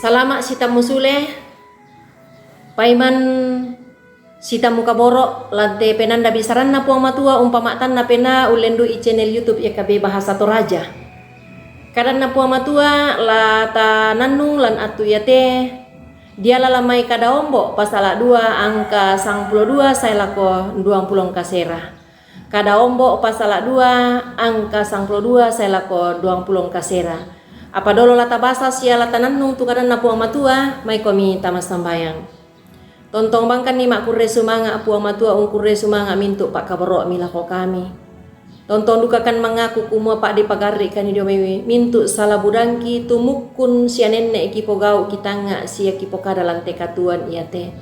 Salama sita musule paiman sita muka borok lante penanda bisaran na puang matua umpamatan na pena ulendu i channel YouTube YKB Bahasa Toraja. Kadan na puang matua la ta nanu lan atu yate dia lalamai kada ombo pasala 2 angka 92 saya lako 20 kasera. Kada ombo pasala 2 angka 92 saya lako 20 kasera. Apa dolo lata basa sia lata nanu tu kadan na puang matua mai komi tamas sambayang. Tontong bangkan ni mak kurre sumanga puang matua kurre sumanga mintu pak kaboro milako kami. Tontong dukakan mengaku kumua pak di pagari kan idio mewi mintu salah budangki tumukun sia nenek kipo gau kitanga sia kipo kada lante katuan iate.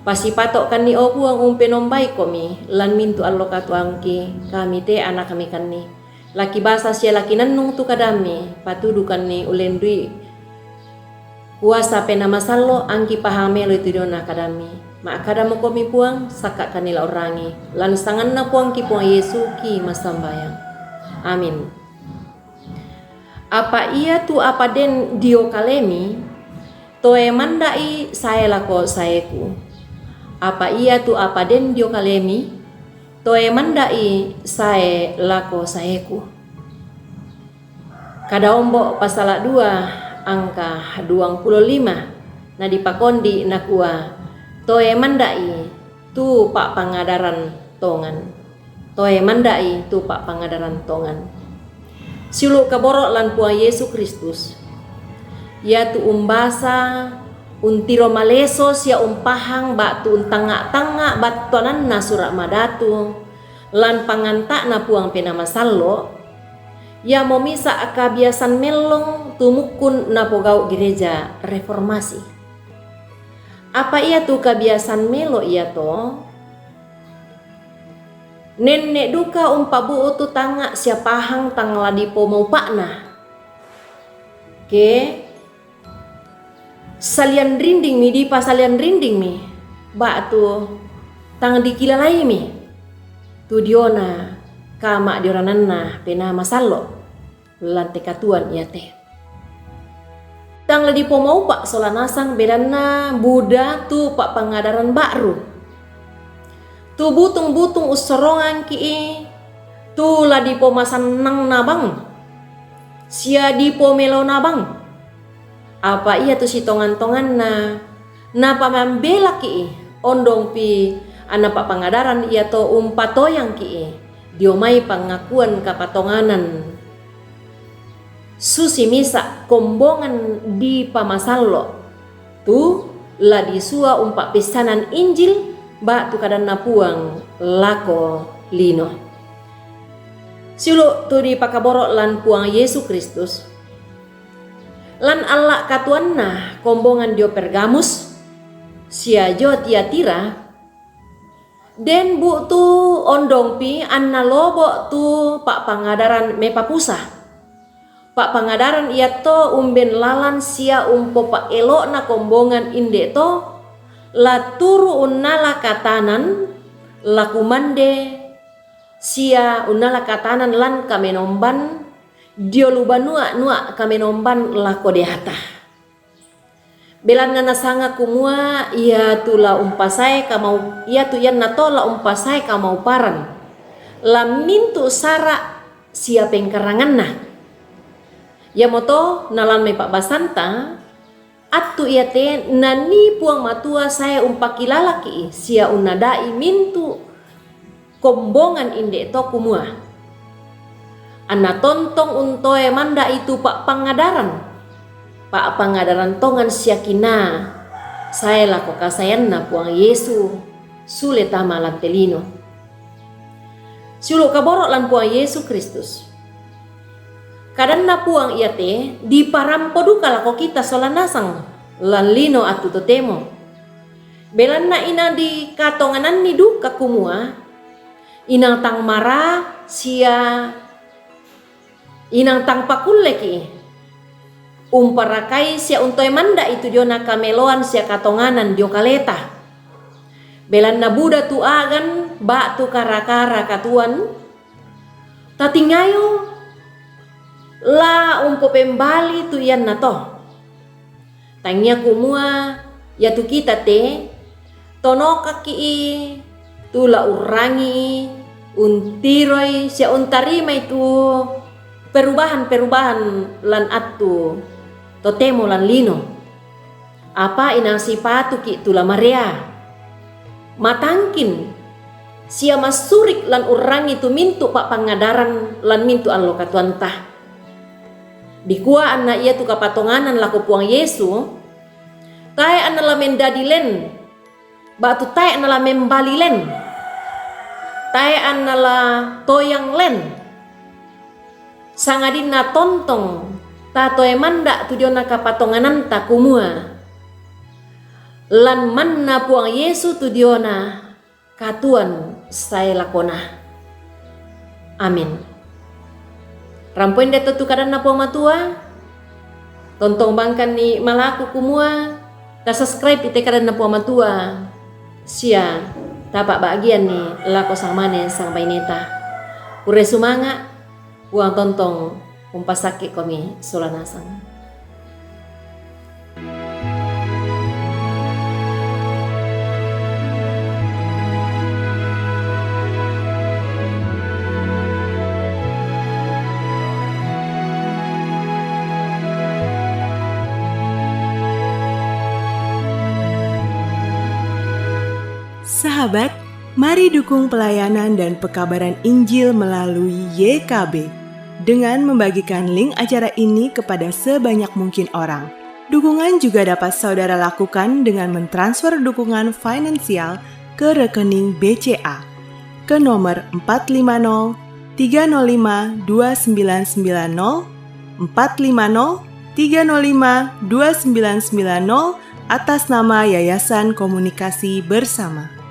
Pasi patok kan ni opuang nombai komi lan mintu allo katuangki kami te anak kami kan ni. Laki basa sia laki nanung tu kadami patudukan ni ulendui kuasa pena masallo angki pahamelo itu dona kadami mak kadamo komi puang sakak kanila orangi lan sangan na puang ki puang Yesu ki masambayang amin. Apa ia tu apa den dio kalemi toe mandai saya lako saeku. Apa ia tu apa den dio kalemi toe mandai sae lako saeku. Kada ombo pasala 2 angka 25 na dipakondi nakua toe mandai tu pak pangadaran tongan. Toe mandai tu pak pangadaran tongan. Silu kaborok lan puang Yesus Kristus. Ya tu umbasa untiro maleso sia umpahang batu untanga-tanga batuanan na surak madatu lan panganta na puang pena masallo ya momisa akabiasan melong tumukun na pogau gereja reformasi. Apa ia tu kebiasaan melo ia to? Nenek duka umpabu tu tanga sia pahang tang ladipo mau pakna. Ke salian rinding mi di pasalian rinding mi bak tu tang dikilalai mi tu diona kama diorananna pena masallo lante katuan ia teh tang ladi pomau pak solanasang bedanna Buddha tu pak pangadaran baru tu butung-butung usorongan ki tu ladi pomasan nang nabang sia di pomelo nabang. Apa ia tu si tongan-tongan na pamambela ki ondong pi ana pak pangadaran ia to umpatoyang ki diomai pangakuan kapatonganan susi misa kombongan di pamasallo tu la disua umpak pesanan Injil ba tu kadan napuang lako lino silu tu di pakaborok lan puang Yesus Kristus lan Allah katuanna kombongan dio Pergamus sia jo Tiatira den bu tu ondong pi anna lobo tu pak pangadaran mepapusa pak pangadaran ia to umben lalan sia umpo pak elok na kombongan inde to la turu unala katanan lakumande sia unala katanan lan kamenomban dio lubanua nua kamenomban lako dehata. Belan nana sanga kumua ia tu la umpasai kamau ia tu yan nato la umpasai kamau paran. La mintu sara sia pengkarangan na. Ya moto nalan me pak basanta atu ia te nani puang matua saya umpakilalaki sia unadai mintu kombongan inde to kumua. Ana tontong untoe manda itu pak pangadaran tongan siakina saya lako kasayan na puang Yesu sule tama lantelino sulu kaborok lan puang Yesus Kristus kadan na puang iate di parampo duka lako kita solanasang lan lino atu totemo belan na ina di katonganan ni duka kumua inang tang mara sia inang tang pakulle ki umparakai sia untoy manda itu dio nakameloan sia katonganan dio kaleta belan na Buddha tu agan ba tu karakara katuan tatingayo la umpo pembali tu ian na to Tangnya kumua ya tu kita te tono kaki tula urangi untiroi sia untarima itu perubahan lan atu totemo lan lino. Apa inang sipatu ki tula Maria matangkin sia masurik lan urangi tu mintu pak pangadaran lan mintu allo katuantah. Dikua anna ia tu kapatonganan laku puang Yesu tae anna la mendadi len batu tae anna la membali len tae anna la toyang len sangadina tontong ta toe manda tu diona kapatonganan ta kumua lan manna puang Yesu tu diona katuan saya lakona. Amin. Rampoin deto tu kadan na puang matua tontong bangkan ni malaku kumua ta subscribe ite kadan na puang matua sia tapak bagian ni lako samane sang baineta ure sumanga puang tontong umpasake komi solanasang. Sahabat, mari dukung pelayanan dan pekabaran Injil melalui YKB dengan membagikan link acara ini kepada sebanyak mungkin orang. Dukungan juga dapat saudara lakukan dengan mentransfer dukungan finansial ke rekening BCA ke nomor 450 305 2990 450 305 2990 atas nama Yayasan Komunikasi Bersama.